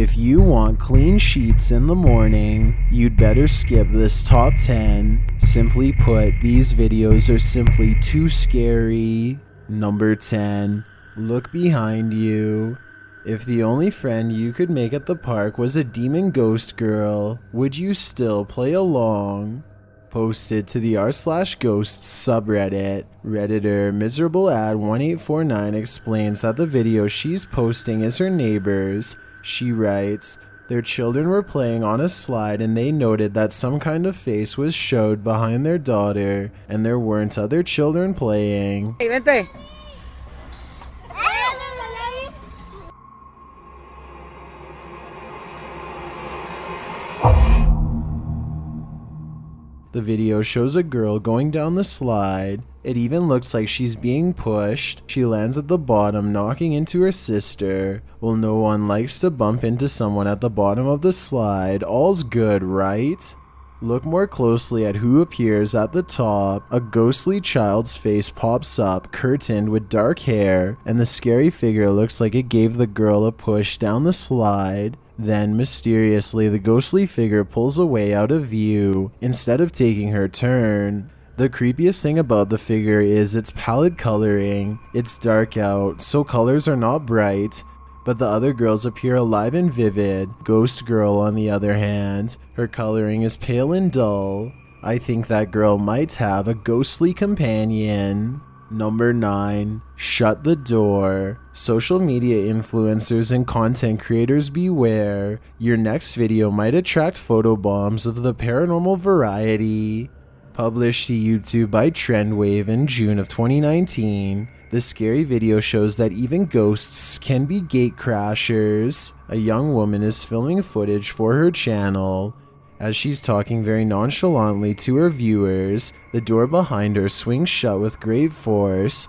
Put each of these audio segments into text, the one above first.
If you want clean sheets in the morning, you'd better skip this top 10. Simply put, these videos are simply too scary. Number 10. Look behind you. If the only friend you could make at the park was a demon ghost girl, would you still play along? Posted to the r/ghosts subreddit, Redditor MiserableAd1849 explains that the video she's posting is her neighbor's. She writes, their children were playing on a slide and they noted that some kind of face was showed behind their daughter and there weren't other children playing. Hey, vente. The video shows a girl going down the slide. It even looks like she's being pushed. She lands at the bottom, knocking into her sister. Well, no one likes to bump into someone at the bottom of the slide. All's good, right? Look more closely at who appears at the top. A ghostly child's face pops up, curtained with dark hair, and the scary figure looks like it gave the girl a push down the slide. Then, mysteriously, the ghostly figure pulls away out of view, instead of taking her turn. The creepiest thing about the figure is its pallid coloring. It's dark out, so colors are not bright, but the other girls appear alive and vivid. Ghost Girl, on the other hand, her coloring is pale and dull. I think that girl might have a ghostly companion. Number 9. Shut the door. Social media influencers and content creators beware. Your next video might attract photobombs of the paranormal variety. Published to YouTube by Trendwave in June of 2019, the scary video shows that even ghosts can be gatecrashers. A young woman is filming footage for her channel. As she's talking very nonchalantly to her viewers, the door behind her swings shut with great force.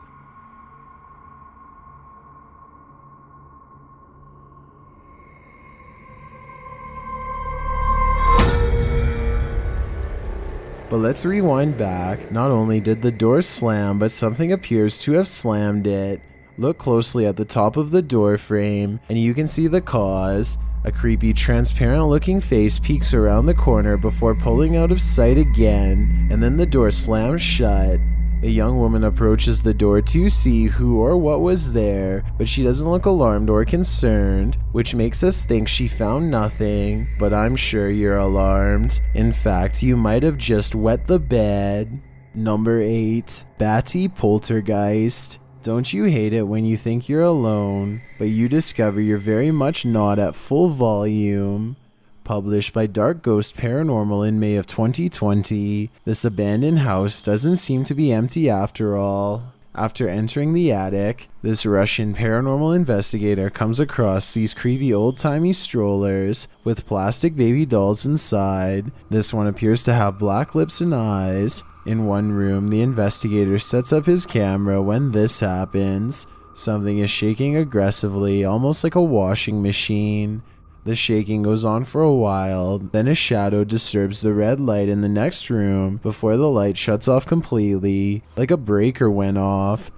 But let's rewind back. Not only did the door slam, but something appears to have slammed it. Look closely at the top of the door frame, and you can see the cause. A creepy, transparent-looking face peeks around the corner before pulling out of sight again, and then the door slams shut. A young woman approaches the door to see who or what was there, but she doesn't look alarmed or concerned, which makes us think she found nothing, but I'm sure you're alarmed. In fact, you might have just wet the bed. Number 8. Batty Poltergeist. Don't you hate it when you think you're alone, but you discover you're very much not at full volume? Published by Dark Ghost Paranormal in May of 2020, this abandoned house doesn't seem to be empty after all. After entering the attic, this Russian paranormal investigator comes across these creepy old-timey strollers with plastic baby dolls inside. This one appears to have black lips and eyes. In one room, the investigator sets up his camera when this happens. Something is shaking aggressively, almost like a washing machine. The shaking goes on for a while, then a shadow disturbs the red light in the next room before the light shuts off completely, like a breaker went off.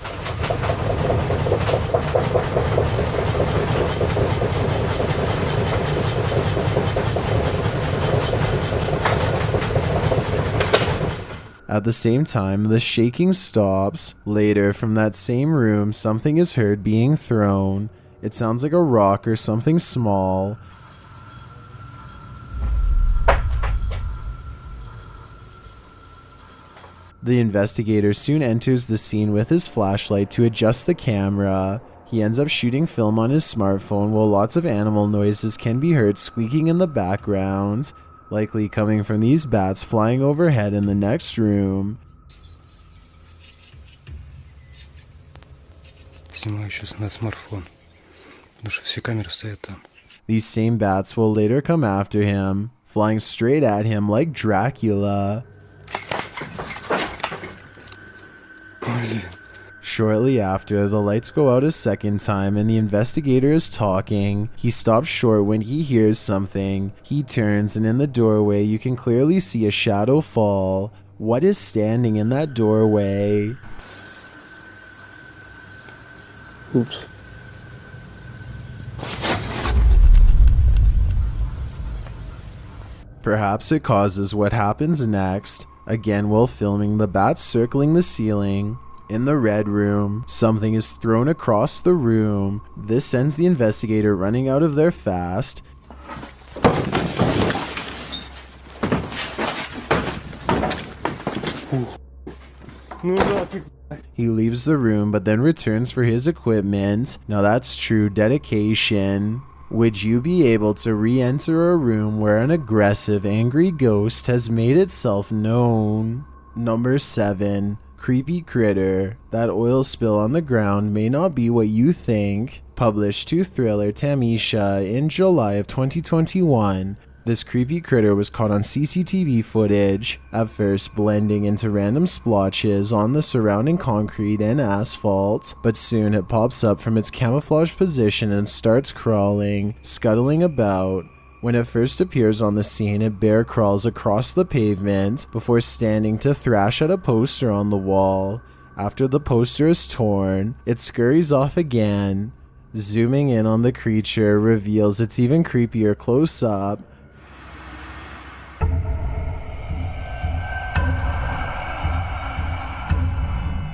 At the same time, the shaking stops. Later, from that same room, something is heard being thrown. It sounds like a rock or something small. The investigator soon enters the scene with his flashlight to adjust the camera. He ends up shooting film on his smartphone while lots of animal noises can be heard squeaking in the background, likely coming from these bats flying overhead in the next room. Снимаю сейчас на смартфон, потому что все камеры стоят там. These same bats will later come after him, flying straight at him like Dracula. Shortly after, the lights go out a second time and the investigator is talking. He stops short when he hears something. He turns and in the doorway you can clearly see a shadow fall. What is standing in that doorway? Oops. Perhaps it causes what happens next. Again, while filming, the bats circling the ceiling. In the red room, something is thrown across the room. This sends the investigator running out of there fast. He leaves the room but then returns for his equipment. Now that's true dedication. Would you be able to re-enter a room where an aggressive, angry ghost has made itself known? Number 7. Creepy critter. That oil spill on the ground may not be what you think. Published to Thriller Tamisha in July of 2021. This creepy critter was caught on CCTV footage, at first blending into random splotches on the surrounding concrete and asphalt, but soon it pops up from its camouflage position and starts crawling, scuttling about. When it first appears on the scene, it bear crawls across the pavement before standing to thrash at a poster on the wall. After the poster is torn, it scurries off again. Zooming in on the creature reveals it's even creepier close up.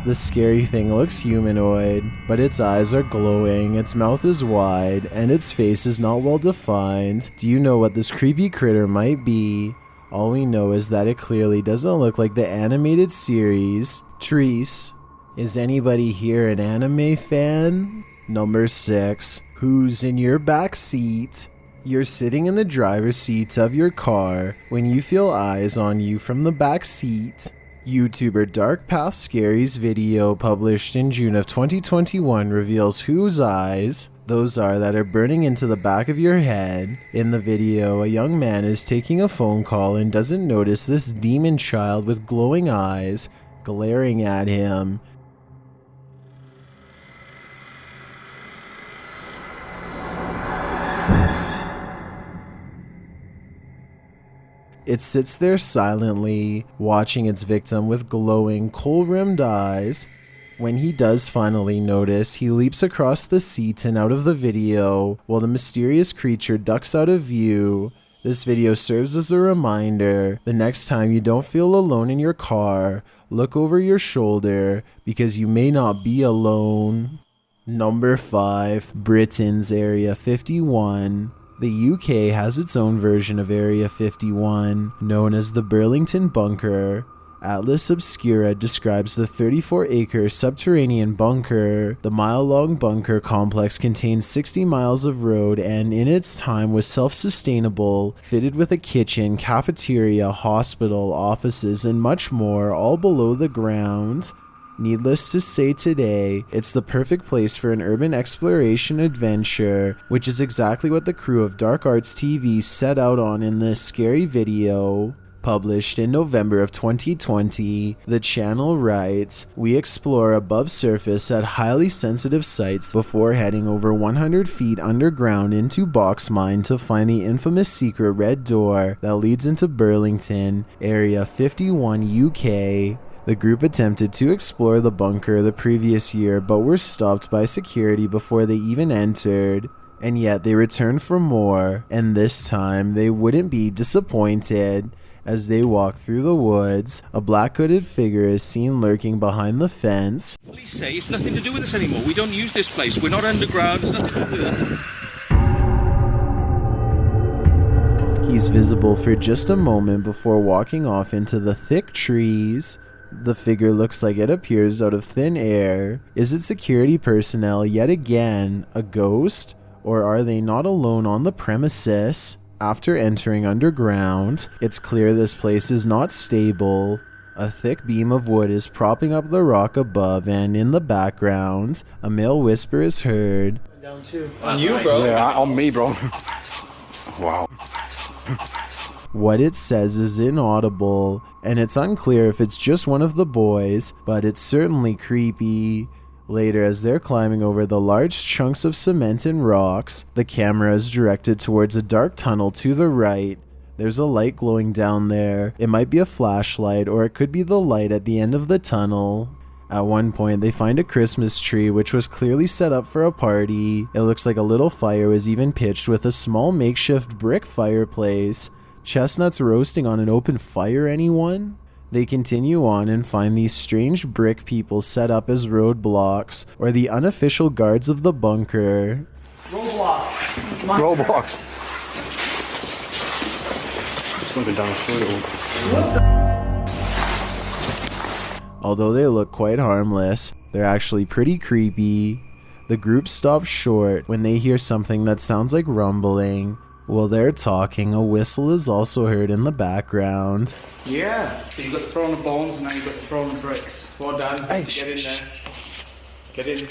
The scary thing looks humanoid, but its eyes are glowing, its mouth is wide, and its face is not well defined. Do you know what this creepy critter might be? All we know is that it clearly doesn't look like the animated series. Treese, is anybody here an anime fan? Number 6. Who's in your back seat? You're sitting in the driver's seat of your car when you feel eyes on you from the back seat. YouTuber Dark Path Scary's video published in June of 2021 reveals whose eyes those are that are burning into the back of your head. In the video, a young man is taking a phone call and doesn't notice this demon child with glowing eyes glaring at him. It sits there silently, watching its victim with glowing, kohl-rimmed eyes. When he does finally notice, he leaps across the seat and out of the video, while the mysterious creature ducks out of view. This video serves as a reminder, the next time you don't feel alone in your car, look over your shoulder, because you may not be alone. Number 5. Britain's Area 51. The UK has its own version of Area 51, known as the Burlington Bunker. Atlas Obscura describes the 34-acre subterranean bunker. The mile-long bunker complex contains 60 miles of road and in its time was self-sustainable, fitted with a kitchen, cafeteria, hospital, offices, and much more, all below the ground. Needless to say today, it's the perfect place for an urban exploration adventure, which is exactly what the crew of Dark Arts TV set out on in this scary video. Published in November of 2020, the channel writes, "We explore above surface at highly sensitive sites before heading over 100 feet underground into Boxmine to find the infamous secret red door that leads into Burlington, Area 51 UK. The group attempted to explore the bunker the previous year but were stopped by security before they even entered. And yet they returned for more, and this time they wouldn't be disappointed. As they walk through the woods, a black hooded figure is seen lurking behind the fence. Police say it's nothing to do with us anymore. We don't use this place. We're not underground. It's nothing to do with us." He's visible for just a moment before walking off into the thick trees. The figure looks like it appears out of thin air. Is it security personnel yet again, a ghost? Or are they not alone on the premises? After entering underground, it's clear this place is not stable. A thick beam of wood is propping up the rock above, and in the background, a male whisper is heard. Down too. On you, bro. Yeah, on me, bro. Wow. What it says is inaudible, and it's unclear if it's just one of the boys, but it's certainly creepy. Later, as they're climbing over the large chunks of cement and rocks, the camera is directed towards a dark tunnel to the right. There's a light glowing down there. It might be a flashlight, or it could be the light at the end of the tunnel. At one point, they find a Christmas tree, which was clearly set up for a party. It looks like a little fire was even pitched with a small makeshift brick fireplace. Chestnuts roasting on an open fire, anyone? They continue on and find these strange brick people set up as roadblocks, or the unofficial guards of the bunker. Roblox. Come on. Roblox. Just looking down the Although they look quite harmless, they're actually pretty creepy. The group stops short when they hear something that sounds like rumbling. While they're talking, a whistle is also heard in the background. Yeah. So you've got the throwing of bones and now you've got the throwing of bricks. Well done. Hey, get in there. Get in.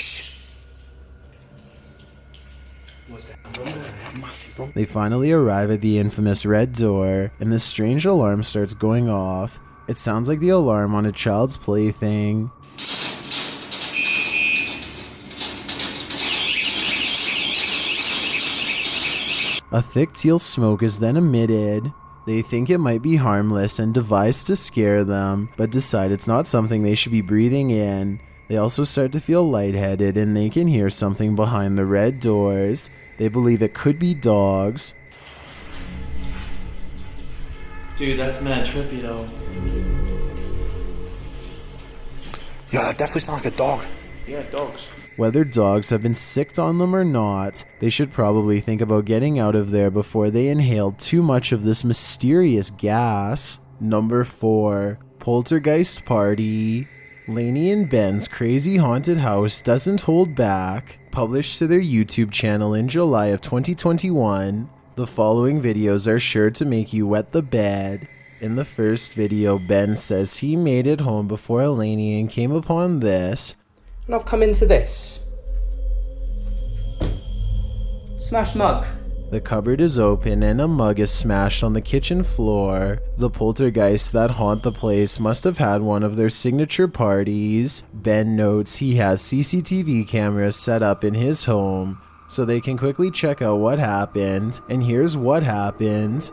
They finally arrive at the infamous red door, and the strange alarm starts going off. It sounds like the alarm on a child's plaything. A thick teal smoke is then emitted. They think it might be harmless and devise to scare them, but decide it's not something they should be breathing in. They also start to feel lightheaded and they can hear something behind the red doors. They believe it could be dogs. Dude, that's mad trippy though. Yeah, that definitely sounds like a dog. Yeah, dogs. Whether dogs have been sicked on them or not, they should probably think about getting out of there before they inhale too much of this mysterious gas. Number 4. Poltergeist Party. Lainey and Ben's crazy haunted house doesn't hold back. Published to their YouTube channel in July of 2021. The following videos are sure to make you wet the bed. In the first video, Ben says he made it home before Lainey and came upon this. And I've come into this. Smashed mug. The cupboard is open and a mug is smashed on the kitchen floor. The poltergeists that haunt the place must have had one of their signature parties. Ben notes he has CCTV cameras set up in his home, so they can quickly check out what happened. And here's what happened.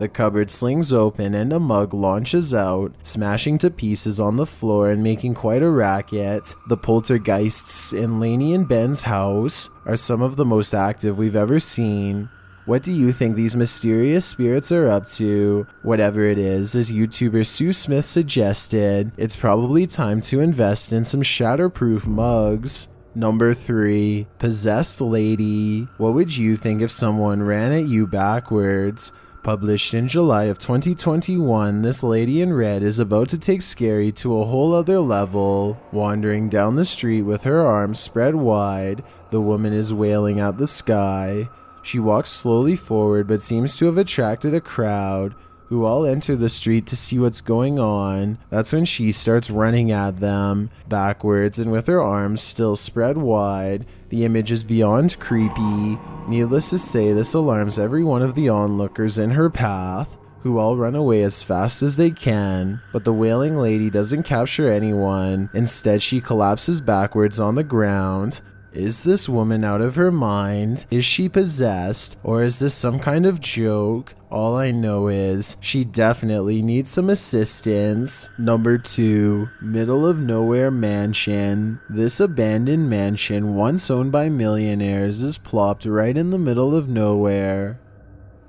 The cupboard slings open and a mug launches out, smashing to pieces on the floor and making quite a racket. The poltergeists in Lainey and Ben's house are some of the most active we've ever seen. What do you think these mysterious spirits are up to? Whatever it is, as YouTuber Sue Smith suggested, it's probably time to invest in some shatterproof mugs. Number 3. Possessed Lady. What would you think if someone ran at you backwards? Published in July of 2021, this lady in red is about to take Scary to a whole other level. Wandering down the street with her arms spread wide, the woman is wailing at the sky. She walks slowly forward but seems to have attracted a crowd, who all enter the street to see what's going on. That's when she starts running at them, backwards and with her arms still spread wide. The image is beyond creepy. Needless to say, this alarms every one of the onlookers in her path, who all run away as fast as they can. But the wailing lady doesn't capture anyone. Instead, she collapses backwards on the ground. Is this woman out of her mind? Is she possessed? Or is this some kind of joke? All I know is she definitely needs some assistance. Number 2. Middle of nowhere mansion. This abandoned mansion, once owned by millionaires, is plopped right in the middle of nowhere.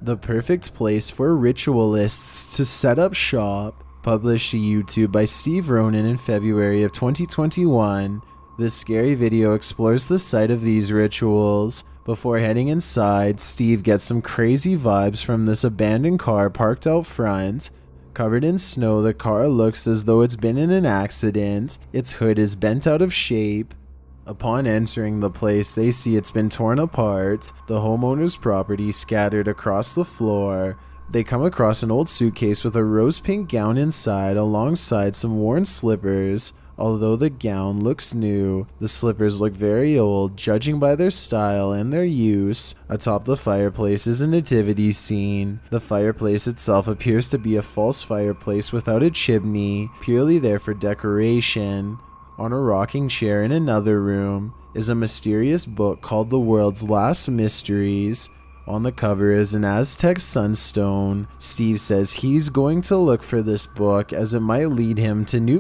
The perfect place for ritualists to set up shop. Published to YouTube by Steve Ronan in February of 2021. This scary video explores the site of these rituals. Before heading inside, Steve gets some crazy vibes from this abandoned car parked out front. Covered in snow, the car looks as though it's been in an accident. Its hood is bent out of shape. Upon entering the place, they see it's been torn apart, the homeowner's property scattered across the floor. They come across an old suitcase with a rose pink gown inside alongside some worn slippers. Although the gown looks new, the slippers look very old, judging by their style and their use. Atop the fireplace is a nativity scene. The fireplace itself appears to be a false fireplace without a chimney, purely there for decoration. On a rocking chair in another room is a mysterious book called The World's Last Mysteries. On the cover is an Aztec sunstone. Steve says he's going to look for this book as it might lead him to new